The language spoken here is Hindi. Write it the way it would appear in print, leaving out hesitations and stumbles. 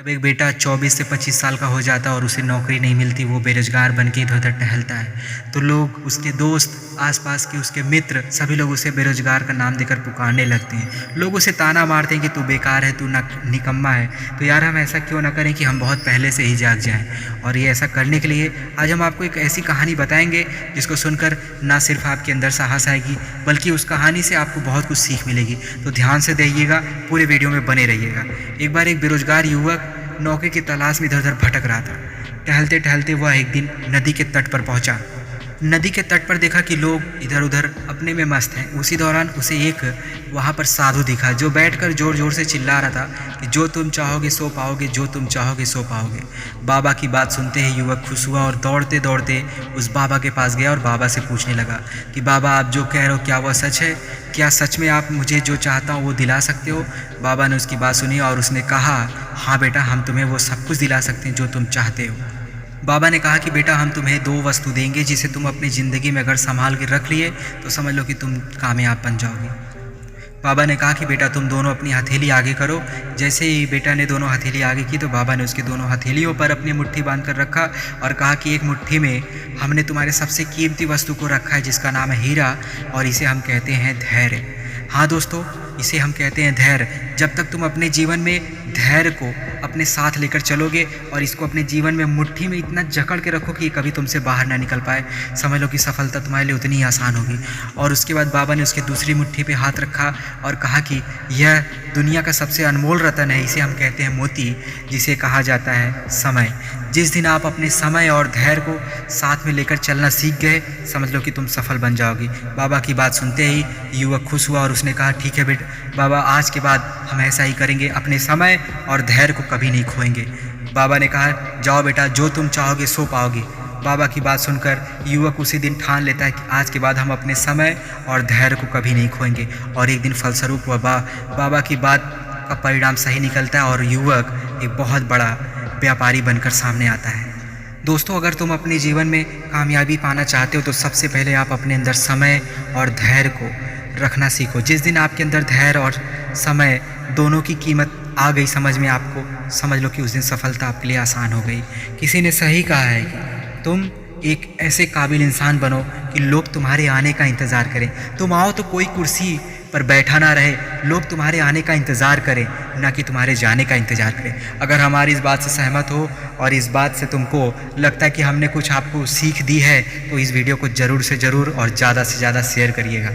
अब एक बेटा 24 से 25 साल का हो जाता है और उसे नौकरी नहीं मिलती, वो बेरोज़गार बन के इधर-उधर टहलता है। तो लोग, उसके दोस्त, आस-पास के उसके मित्र सभी लोग उसे बेरोज़गार का नाम देकर पुकारने लगते हैं। लोग उसे ताना मारते हैं कि तू बेकार है, तू निकम्मा है। तो यार हम ऐसा क्यों ना करें कि हम बहुत पहले से ही जाग जाएँ। और ये ऐसा करने के लिए आज हम आपको एक ऐसी कहानी बताएँगे जिसको सुनकर ना सिर्फ़ आपके अंदर साहस आएगी, बल्कि उस कहानी से आपको बहुत कुछ सीख मिलेगी। तो ध्यान से देखिएगा, पूरे वीडियो में बने रहिएगा। एक बार एक बेरोज़गार युवक नौकरी की तलाश में इधर-उधर भटक रहा था। टहलते-टहलते वह एक दिन नदी के तट पर पहुँचा। नदी के तट पर देखा कि लोग इधर-उधर अपने में मस्त हैं। उसी दौरान उसे एक वहाँ पर साधु दिखा जो बैठकर ज़ोर-ज़ोर से चिल्ला रहा था कि जो तुम चाहोगे सो पाओगे, जो तुम चाहोगे सो पाओगे। बाबा की बात सुनते ही युवक खुश हुआ और दौड़ते-दौड़ते उस बाबा के पास गया और बाबा से पूछने लगा कि बाबा, आप जो कह रहे हो क्या वह सच है? क्या सच में आप मुझे जो चाहता हूँ वो दिला सकते हो? बाबा ने उसकी बात सुनी और उसने कहा, हाँ बेटा, हम तुम्हें वो सब कुछ दिला सकते हैं जो तुम चाहते हो। बाबा ने कहा कि बेटा, हम तुम्हें 2 वस्तु देंगे जिसे तुम अपनी ज़िंदगी में अगर संभाल के रख लिए तो समझ लो कि तुम कामयाब बन जाओगे। बाबा ने कहा कि बेटा, तुम दोनों अपनी हथेली आगे करो। जैसे ही बेटा ने दोनों हथेली आगे की तो बाबा ने उसकी दोनों हथेलियों पर अपनी मुट्ठी बांध कर रखा और कहा कि एक मुट्ठी में हमने तुम्हारे सबसे कीमती वस्तु को रखा है जिसका नाम है हीरा, और इसे हम कहते हैं धैर्य। हाँ दोस्तों, इसे हम कहते हैं धैर्य। जब तक तुम अपने जीवन में धैर्य को अपने साथ लेकर चलोगे और इसको अपने जीवन में मुट्ठी में इतना जकड़ के रखो कि कभी तुमसे बाहर ना निकल पाए, समझ लो कि सफलता तुम्हारे लिए उतनी ही आसान होगी। और उसके बाद बाबा ने उसके दूसरी मुट्ठी पे हाथ रखा और कहा कि यह दुनिया का सबसे अनमोल रत्न है, इसे हम कहते हैं मोती, जिसे कहा जाता है समय। जिस दिन आप अपने समय और धैर्य को साथ में लेकर चलना सीख गए, समझ लो कि तुम सफल बन जाओगे। बाबा की बात सुनते ही युवक खुश हुआ और उसने कहा, ठीक है बेटा बाबा, आज के बाद हम ऐसा ही करेंगे, अपने समय और धैर्य को कभी नहीं खोएंगे। बाबा ने कहा, जाओ बेटा, जो तुम चाहोगे सो पाओगे। बाबा की बात सुनकर युवक उसी दिन ठान लेता है कि आज के बाद हम अपने समय और धैर्य को कभी नहीं खोएंगे। और एक दिन फलस्वरूप बाबा की बात का परिणाम सही निकलता है और युवक एक बहुत बड़ा व्यापारी बनकर सामने आता है। दोस्तों, अगर तुम अपने जीवन में कामयाबी पाना चाहते हो तो सबसे पहले आप अपने अंदर समय और धैर्य को रखना सीखो। जिस दिन आपके अंदर धैर्य और समय दोनों की कीमत आ गई समझ में आपको, समझ लो कि उस दिन सफलता आपके लिए आसान हो गई। किसी ने सही कहा है कि तुम एक ऐसे काबिल इंसान बनो कि लोग तुम्हारे आने का इंतज़ार करें। तुम आओ तो कोई कुर्सी पर बैठा ना रहे, लोग तुम्हारे आने का इंतज़ार करें, ना कि तुम्हारे जाने का इंतज़ार करें। अगर हमारी इस बात से सहमत हो और इस बात से तुमको लगता है कि हमने कुछ आपको सीख दी है तो इस वीडियो को ज़रूर से ज़रूर और ज़्यादा से ज़्यादा शेयर करिएगा।